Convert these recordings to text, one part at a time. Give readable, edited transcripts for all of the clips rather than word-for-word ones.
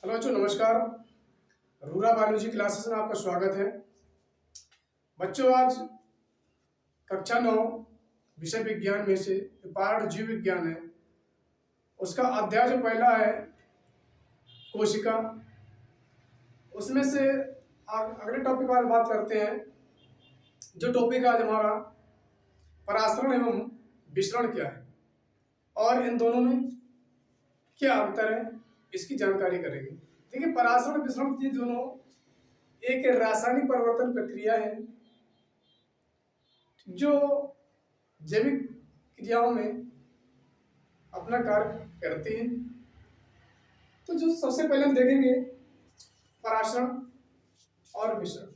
Hello बच्चों, नमस्कार। Rura biology classes में आपका स्वागत है। बच्चों, आज कक्षा 9 विषय विज्ञान में से जो पाठ जीव विज्ञान है उसका अध्याय जो पहला है कोशिका, उसमें से अगले टॉपिक पर बात करते हैं। जो टॉपिक आज हमारा परासरण एवं विसरण क्या है और इन दोनों में क्या अंतर है, इसकी जानकारी करेंगे। देखिए, परासरण विसरण ये दोनों एक रासायनिक परिवर्तन प्रक्रिया है जो जैविक क्रियाओं में अपना कार्य करती है। तो जो सबसे पहले हम देखेंगे परासरण और विसरण।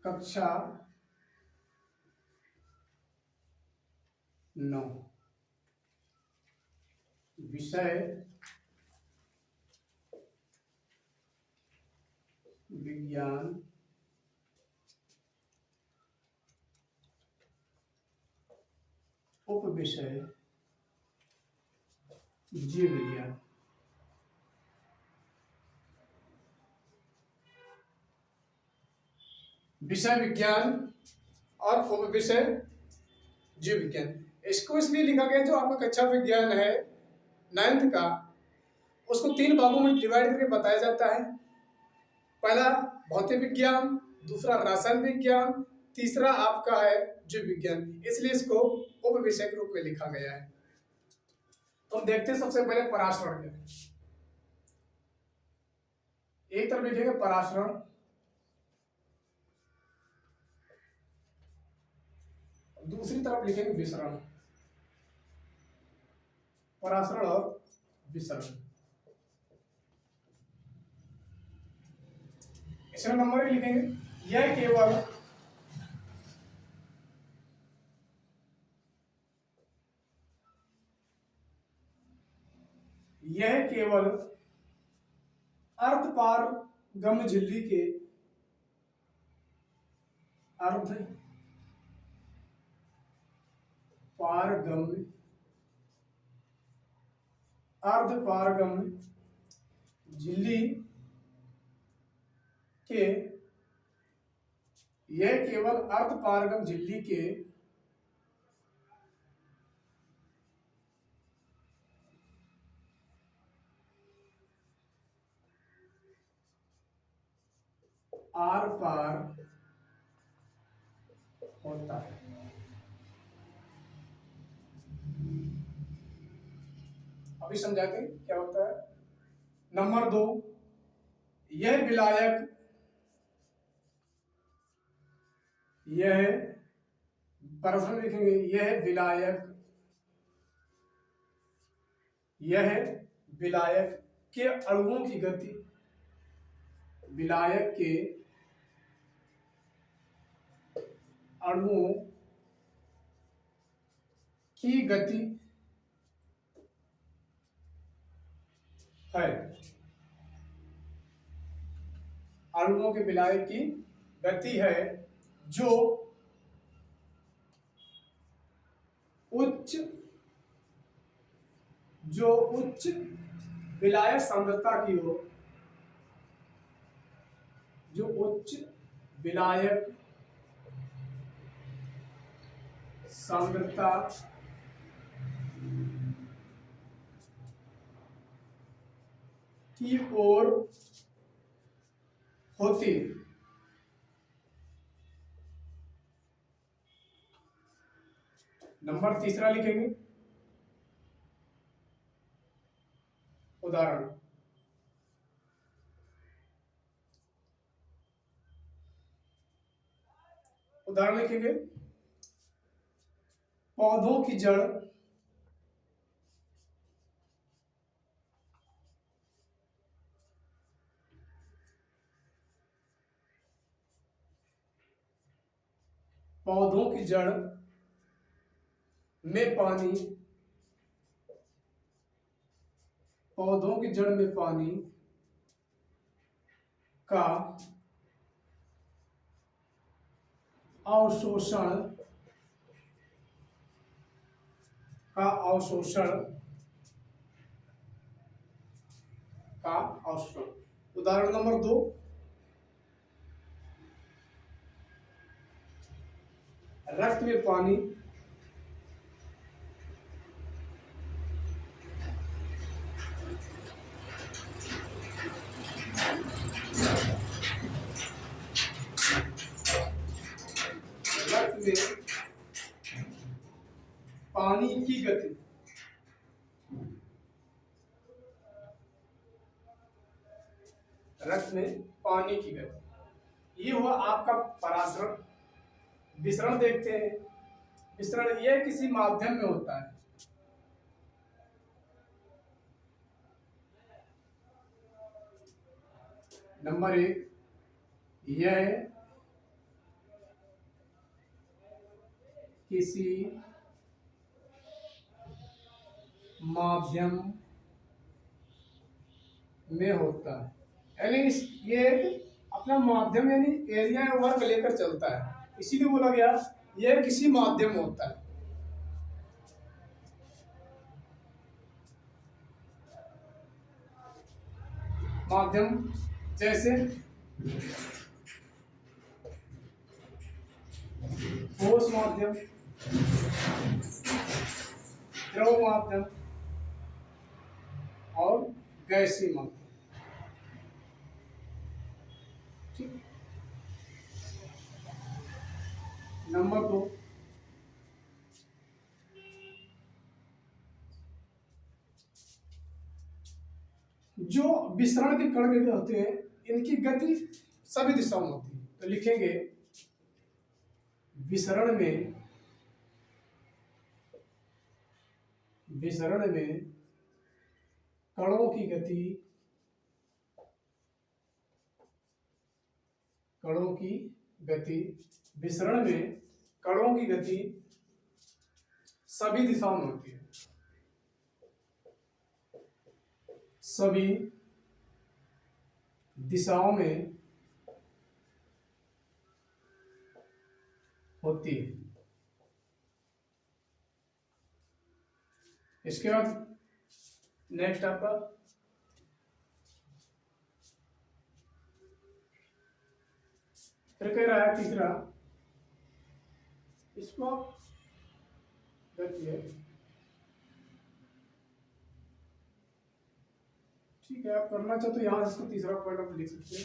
कक्षा 9 विषय विज्ञान उप विषय जीव विज्ञान। विषय विज्ञान और उप विषय जीव विज्ञान। इसको इसलिए लिखा गया जो आपका कक्षा विज्ञान है 9th का, उसको 3 भागों में डिवाइड करके बताया जाता है। पहला भौतिक विज्ञान, दूसरा रसायन विज्ञान, तीसरा आपका है जीव विज्ञान। इसलिए इसको उप विषय के रूप में लिखा गया है। तो हम देखते हैं सबसे पहले परासरण क्या है। एक तरफ लिखेंगे परासरण, दूसरी तरफ लिखेंगे विसरण। परासरण और विसरण। इसमें नंबर ही लिखेंगे। यह केवल अर्धपारगम्य झिल्ली के अर्धपारगम्य झिल्ली के यह केवल अर्धपारगम झिल्ली के आर पार होता है। अभी समझाते हैं क्या होता है। नंबर 2, यह विलायक यह परासरण लिखेंगे। यह विलायक के अणुओं की गति, विलायक के अणुओं की गति है। अणुओं के विलायक की गति है जो उच्च विलायक सांद्रता की हो, जो उच्च विलायक सांद्रता की ओर होती। नंबर तीसरा लिखेंगे उदाहरण। लिखेंगे पौधों की जड़ में पौधों की जड़ में पानी का अवशोषण अवशोषण का अवशोषण। उदाहरण नंबर 2, रक्त में पानी रक्त में पानी की गति रक्त में पानी की गति, ये हुआ आपका परासरण। विसरण देखते हैं। विसरण यह किसी माध्यम में होता है। नंबर 1, यह किसी माध्यम में होता है, यानी ये अपना माध्यम यानी एरिया या वर्ग लेकर चलता है, इसीलिए बोला गया यह किसी माध्यम में होता है। माध्यम जैसे ठोस माध्यम, द्रव माध्यम और गैसीय माध्यम। ठीक। नंबर 2, जो विसरण के कण होते हैं इनकी गति सभी दिशाओं में होती है। तो लिखेंगे विसरण में कणों की गति विसरण में कणों की गति सभी दिशाओं में होती है। सभी दिशाओं में होती है। इसके बाद नेक्स्ट आपका फिर कह रहा है तीसरा, इसको गति है। ठीक है, आप करना चाहो तो यहां इसको तीसरा पॉइंट आप लिख सकते हैं।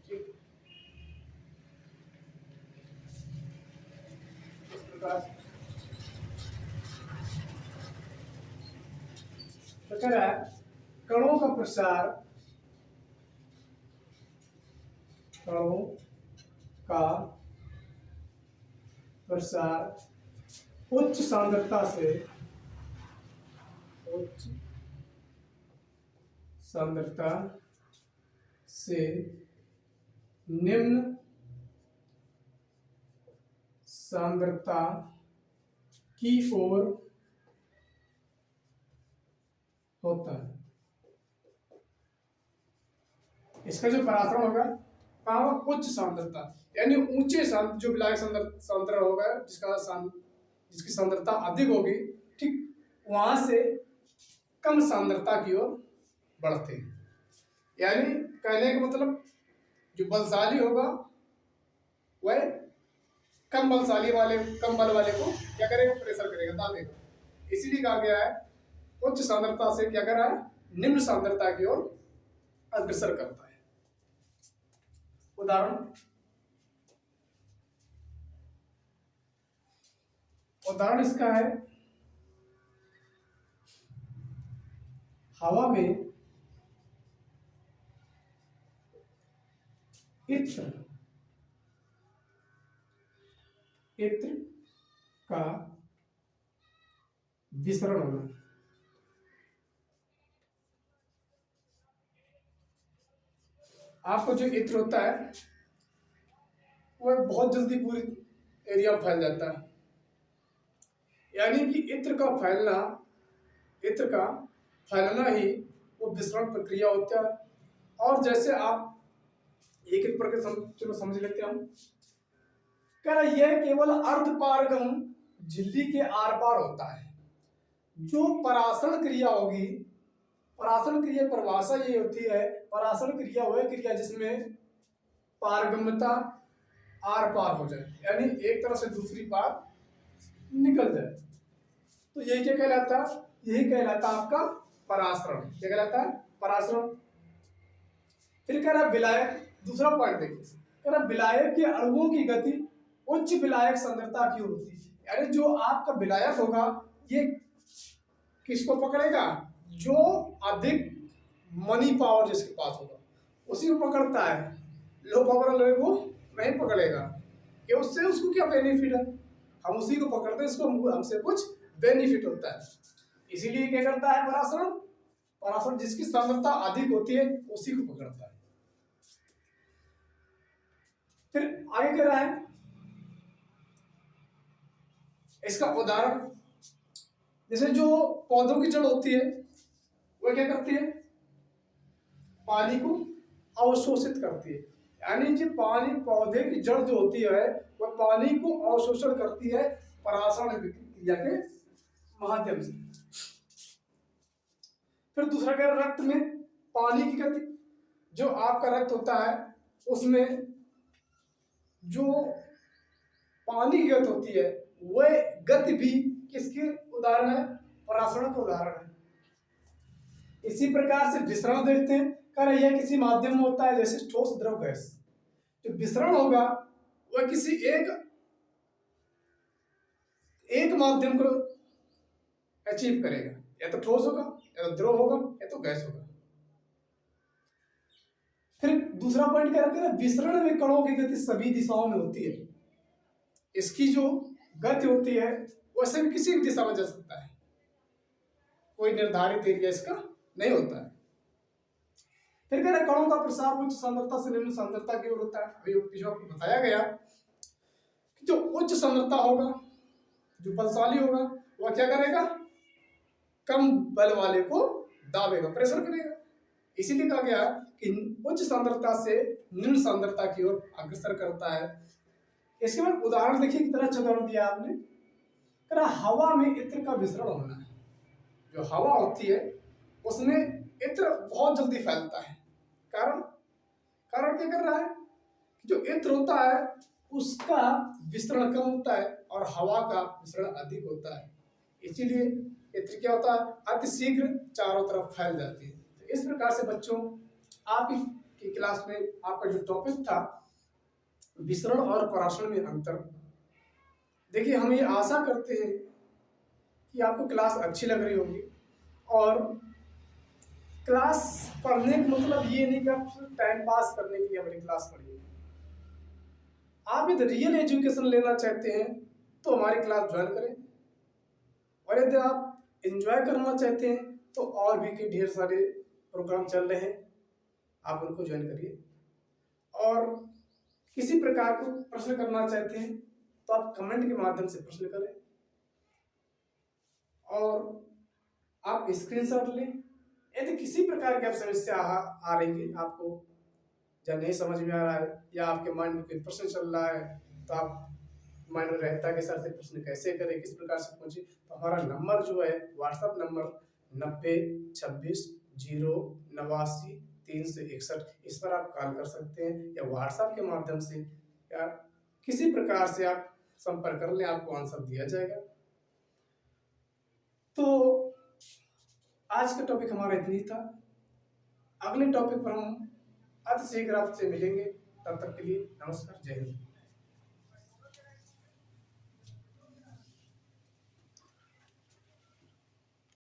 ठीक, इस प्रकार तो कह रहा है कणों का प्रसार उच्च सांद्रता से निम्न सांद्रता की ओर होता है। इसका जो परासरण होगा कहाँ होगा? उच्च सांद्रता, यानी ऊंचे जो विलायक सांद्रण होगा जिसकी सांद्रता अधिक होगी, ठीक वहां से कम सांद्रता की ओर बढ़ते हैं। यानी कहने का मतलब जो बलशाली होगा वह कम बल वाले को क्या करेगा? प्रेशर करेगा, दाबेगा। इसीलिए कहा गया है उच्च सांद्रता से क्या कर रहा है? निम्न सांद्रता की ओर अग्रसर करता है। उदाहरण इसका है, हवा में इत्र का विसरण होना। आपको जो इत्र होता है वह बहुत जल्दी पूरी एरिया में फैल जाता है, यानी कि इत्र का फैलना ही वो विसरण प्रक्रिया होता है। और जैसे आप एक एक प्रकार चलो समझ लेते हैं हम। कह रहा यह केवल अर्ध पारगम झिल्ली के आर पार होता है। जो परासरण क्रिया होगी, परासरण क्रिया परिभाषा ये होती है, परासरण क्रिया वह क्रिया जिसमें पारगम्यता आर पार हो जाए, यानी एक तरफ से दूसरी पार निकल जाए, तो यही क्या कहलाता है? यही कहलाता है आपका परासरण। क्या कहलाता है? परासरण। फिर कह रहा विलायक, दूसरा पॉइंट देखिए, कह रहा विलायक के अणुओं की गति उच्च विलायक सांद्रता की ओर होती है। यानी जो आपका विलायक होगा ये किसको पकड़ेगा? जो अधिक मनी पावर जिसके पास होगा उसी को पकड़ता है। लो पावर वाले को नहीं पकड़ेगा कि उससे उसको क्या बेनिफिट है, हम उसी को पकड़ते हैं, इसको हमसे कुछ बेनिफिट होता है। इसीलिए क्या करता है परासरण? परासरण जिसकी सांद्रता अधिक होती है उसी को पकड़ता है। फिर आगे कह रहा है इसका उदाहरण, जैसे जो पौधों की जड़ होती है वो क्या करती है? पानी को अवशोषित करती है। यानी जो पानी, पौधे की जड़ जो होती है वह पानी को अवशोषण करती है परासरण क्रिया के माध्यम से। फिर दूसरा क्या, रक्त में पानी की गति। जो आपका रक्त होता है उसमें जो पानी की गति होती है वह गति भी किसके उदाहरण है? परासरण का उदाहरण है। इसी प्रकार से विसरण देखते हैं, कर यह किसी माध्यम में होता है, जैसे ठोस, द्रव, गैस। जो विसरण होगा वह किसी एक माध्यम को अचीव करेगा, या तो ठोस होगा, या तो द्रव होगा, या तो गैस होगा। फिर दूसरा पॉइंट क्या रखा है? विसरण में कणों की गति सभी दिशाओं में होती है। इसकी जो गति होती है वैसे भी किसी भी दिशा में जा सकता है, कोई निर्धारित एरिया इसका नहीं होता है। फिर कह रहे कणों का प्रसार उच्च सांद्रता से निम्न सांद्रता की ओर होता है। अभी पीछे आपको बताया गया कि जो उच्च सांद्रता होगा, जो बलशाली होगा, वह क्या करेगा? कम बल वाले को दाबेगा, प्रेशर करेगा। इसीलिए कहा गया कि उच्च सांद्रता से निम्न सांद्रता की ओर अग्रसर करता है। इसके बाद उदाहरण देखिए, कितना अच्छा उदाहरण दिया आपने। कह रहा हवा में इत्र का विसरण होना है। जो हवा होती है उसमें इत्र बहुत जल्दी फैलता है। कारण क्या कर रहा है? जो इत्र होता है उसका विसरण कम होता है और हवा का विसरण अधिक होता है। इसीलिए इत्र क्या होता है? अति शीघ्र चारों तरफ फैल जाती है। तो इस प्रकार से बच्चों, आपकी क्लास में आपका जो टॉपिक था विसरण और परासरण में अंतर, देखिए हम ये आशा करते हैं कि आपको क्लास अच्छी लग रही होगी। और क्लास पढ़ने का मतलब ये नहीं कि आप टाइम पास करने के लिए हमारी क्लास पढ़िए। आप यदि रियल एजुकेशन लेना चाहते हैं तो हमारी क्लास ज्वाइन करें, और यदि आप एंजॉय करना चाहते हैं तो और भी के ढेर सारे प्रोग्राम चल रहे हैं, आप उनको ज्वाइन करिए। और किसी प्रकार को प्रश्न करना चाहते हैं तो आप कमेंट के माध्यम से प्रश्न करें, और आप स्क्रीनशॉट लें। यदि किसी प्रकार की आप समस्या आ रही है, आपको या नहीं समझ में आ रहा है, या आपके माइंड में कोई प्रश्न चल रहा है, तो आप माइंड में रहता है कि सर से प्रश्न कैसे करें, किस प्रकार से पूछे, तो हमारा नंबर जो है व्हाट्सएप नंबर 9026090361, इस पर आप कॉल कर सकते हैं, या व्हाट्सएप के माध्यम से या किसी प्रकार से आप संपर्क कर लें, आपको आंसर दिया जाएगा। तो आज का टॉपिक हमारा इतनी था। अगले टॉपिक पर हम अति शीघ्र आपसे मिलेंगे। तब तक के लिए नमस्कार, जय हिंद।